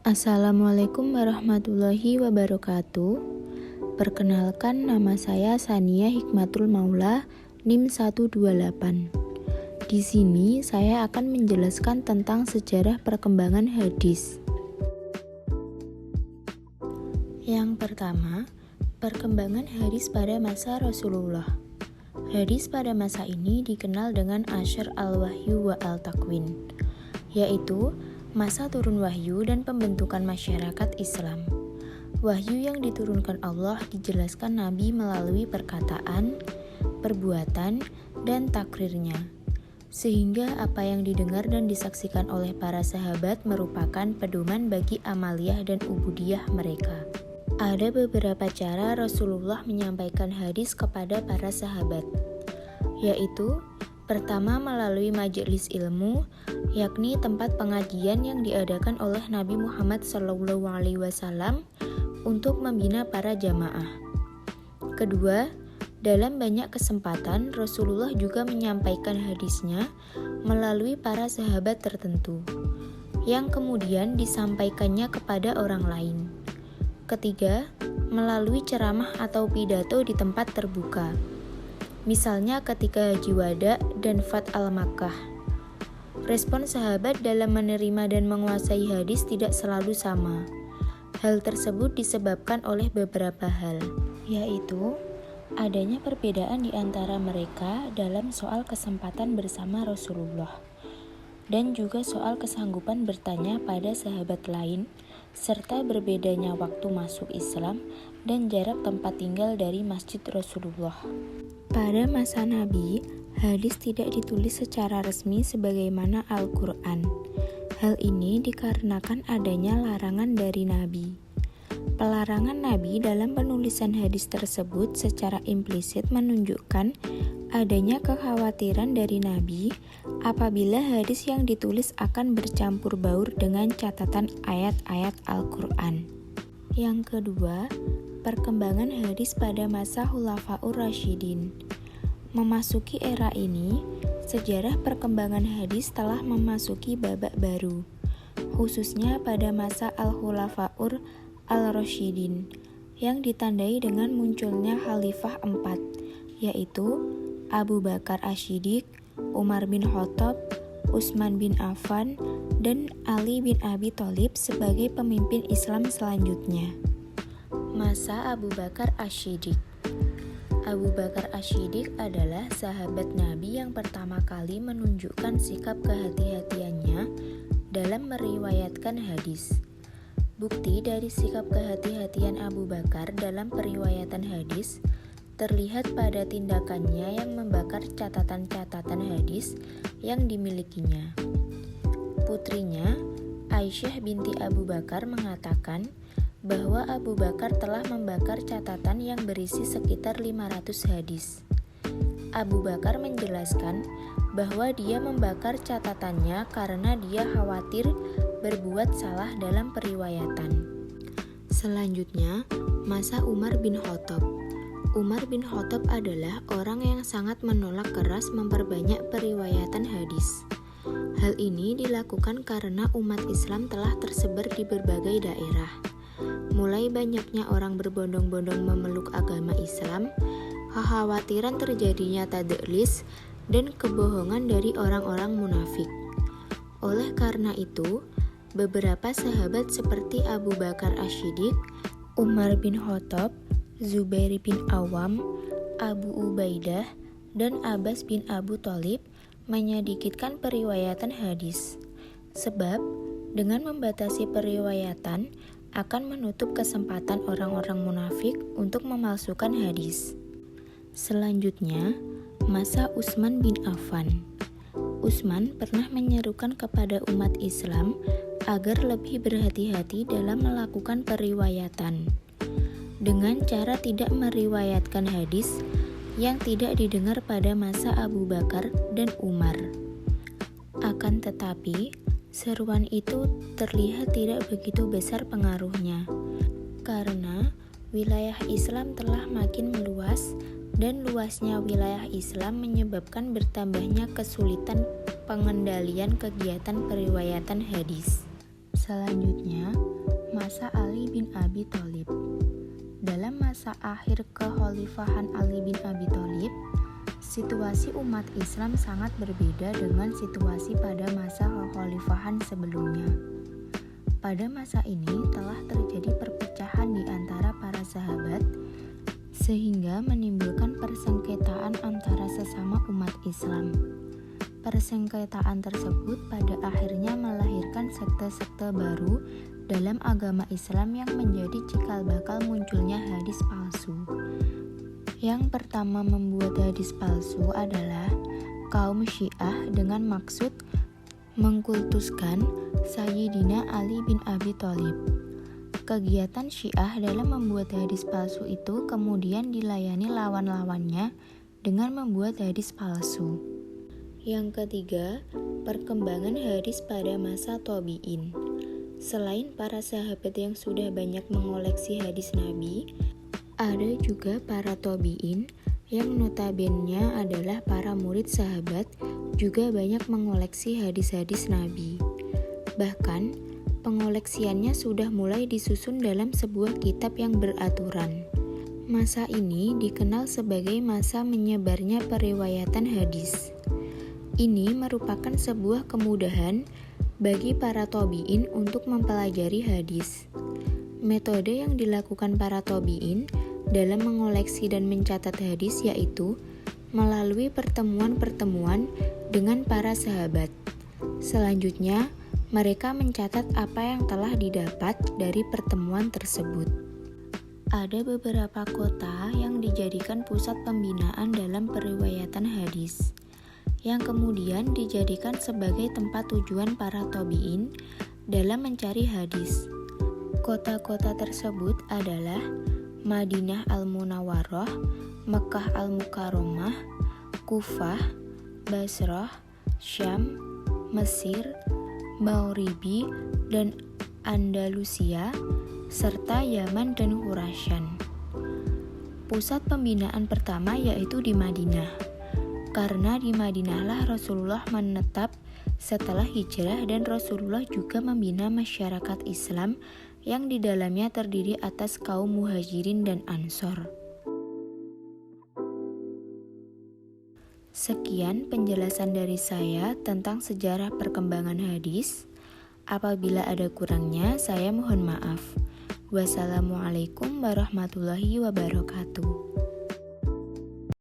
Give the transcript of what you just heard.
Assalamualaikum warahmatullahi wabarakatuh. Perkenalkan, nama saya Sania Hikmatul Maula, NIM 128. Di sini saya akan menjelaskan tentang sejarah perkembangan hadis. Yang pertama, perkembangan hadis pada masa Rasulullah. Hadis pada masa ini dikenal dengan Ashr al-Wahyu wa al-Takwin, yaitu masa turun wahyu dan pembentukan masyarakat Islam. Wahyu yang diturunkan Allah dijelaskan Nabi melalui perkataan, perbuatan, dan takrirnya, sehingga apa yang didengar dan disaksikan oleh para sahabat merupakan pedoman bagi amaliyah dan ubudiyah mereka. Ada beberapa cara Rasulullah menyampaikan hadis kepada para sahabat, yaitu pertama, melalui majelis ilmu, yakni tempat pengajian yang diadakan oleh Nabi Muhammad SAW untuk membina para jamaah. Kedua, dalam banyak kesempatan Rasulullah juga menyampaikan hadisnya melalui para sahabat tertentu, yang kemudian disampaikannya kepada orang lain. Ketiga, melalui ceramah atau pidato di tempat terbuka, misalnya ketika Haji Wada dan Fat al-Makkah. Respon sahabat dalam menerima dan menguasai hadis tidak selalu sama. Hal tersebut disebabkan oleh beberapa hal, yaitu adanya perbedaan di antara mereka dalam soal kesempatan bersama Rasulullah, dan juga soal kesanggupan bertanya pada sahabat lain, serta berbedanya waktu masuk Islam dan jarak tempat tinggal dari Masjid Rasulullah. Pada masa Nabi, hadis tidak ditulis secara resmi sebagaimana Al-Quran. Hal ini dikarenakan adanya larangan dari Nabi. Pelarangan Nabi dalam penulisan hadis tersebut secara implisit menunjukkan adanya kekhawatiran dari Nabi apabila hadis yang ditulis akan bercampur baur dengan catatan ayat-ayat Al-Quran. Yang kedua, perkembangan hadis pada masa Khulafaur Rasyidin. Memasuki era ini, sejarah perkembangan hadis telah memasuki babak baru, khususnya pada masa Al-Khulafaur Al-Rasyidin, yang ditandai dengan munculnya Khalifah 4, yaitu Abu Bakar Asy-Syiddiq, Umar bin Khattab, Utsman bin Affan, dan Ali bin Abi Thalib sebagai pemimpin Islam selanjutnya. Masa Abu Bakar Asy-Syiddiq. Abu Bakar Asy-Syiddiq adalah sahabat Nabi yang pertama kali menunjukkan sikap kehati-hatiannya dalam meriwayatkan hadis. Bukti dari sikap kehati-hatian Abu Bakar dalam periwayatan hadis terlihat pada tindakannya yang membakar catatan-catatan hadis yang dimilikinya. Putrinya, Aisyah binti Abu Bakar, mengatakan bahwa Abu Bakar telah membakar catatan yang berisi sekitar 500 hadis. Abu Bakar menjelaskan bahwa dia membakar catatannya karena dia khawatir berbuat salah dalam periwayatan. Selanjutnya, masa Umar bin Khattab. Umar bin Khattab adalah orang yang sangat menolak keras memperbanyak periwayatan hadis. Hal ini dilakukan karena umat Islam telah tersebar di berbagai daerah. Mulai banyaknya orang berbondong-bondong memeluk agama Islam, kekhawatiran terjadinya tadlis, dan kebohongan dari orang-orang munafik. Oleh karena itu, beberapa sahabat seperti Abu Bakar Asy-Syiddiq, Umar bin Khattab, Zubair bin Awam, Abu Ubaidah, dan Abbas bin Abu Thalib menyedikitkan periwayatan hadis. Sebab, dengan membatasi periwayatan akan menutup kesempatan orang-orang munafik untuk memalsukan hadis. Selanjutnya, masa Utsman bin Affan. Utsman pernah menyerukan kepada umat Islam agar lebih berhati-hati dalam melakukan periwayatan, dengan cara tidak meriwayatkan hadis yang tidak didengar pada masa Abu Bakar dan Umar. Akan tetapi, seruan itu terlihat tidak begitu besar pengaruhnya, karena wilayah Islam telah makin meluas, dan luasnya wilayah Islam menyebabkan bertambahnya kesulitan pengendalian kegiatan periwayatan hadis. Selanjutnya, bin Abi Thalib. Dalam masa akhir kekhalifahan Ali bin Abi Thalib, situasi umat Islam sangat berbeda dengan situasi pada masa kekhalifahan sebelumnya. Pada masa ini telah terjadi perpecahan di antara para sahabat, sehingga menimbulkan persengketaan antara sesama umat Islam. Persengketaan tersebut pada akhirnya melahirkan sekte-sekte baru dalam agama Islam yang menjadi cikal bakal munculnya hadis palsu. Yang pertama membuat hadis palsu adalah kaum Syiah dengan maksud mengkultuskan Sayyidina Ali bin Abi Thalib. Kegiatan Syiah dalam membuat hadis palsu itu kemudian dilayani lawan-lawannya dengan membuat hadis palsu. Yang ketiga, perkembangan hadis pada masa tabi'in. Selain para sahabat yang sudah banyak mengoleksi hadis Nabi, ada juga para tabi'in yang notabene adalah para murid sahabat juga banyak mengoleksi hadis-hadis Nabi. Bahkan, pengoleksiannya sudah mulai disusun dalam sebuah kitab yang beraturan. Masa ini dikenal sebagai masa menyebarnya periwayatan hadis. Ini merupakan sebuah kemudahan bagi para tabi'in untuk mempelajari hadis. Metode yang dilakukan para tabi'in dalam mengoleksi dan mencatat hadis yaitu melalui pertemuan-pertemuan dengan para sahabat. Selanjutnya, mereka mencatat apa yang telah didapat dari pertemuan tersebut. Ada beberapa kota yang dijadikan pusat pembinaan dalam periwayatan hadis, yang kemudian dijadikan sebagai tempat tujuan para tabi'in dalam mencari hadis. Kota-kota tersebut adalah Madinah Al-Munawwarah, Mekkah Al-Mukarramah, Kufah, Basrah, Syam, Mesir, Maghribi, dan Andalusia, serta Yaman dan Khurasan. Pusat pembinaan pertama yaitu di Madinah. Karena di Madinahlah Rasulullah menetap setelah hijrah dan Rasulullah juga membina masyarakat Islam yang di dalamnya terdiri atas kaum Muhajirin dan Ansor. Sekian penjelasan dari saya tentang sejarah perkembangan hadis. Apabila ada kurangnya, saya mohon maaf. Wassalamualaikum warahmatullahi wabarakatuh.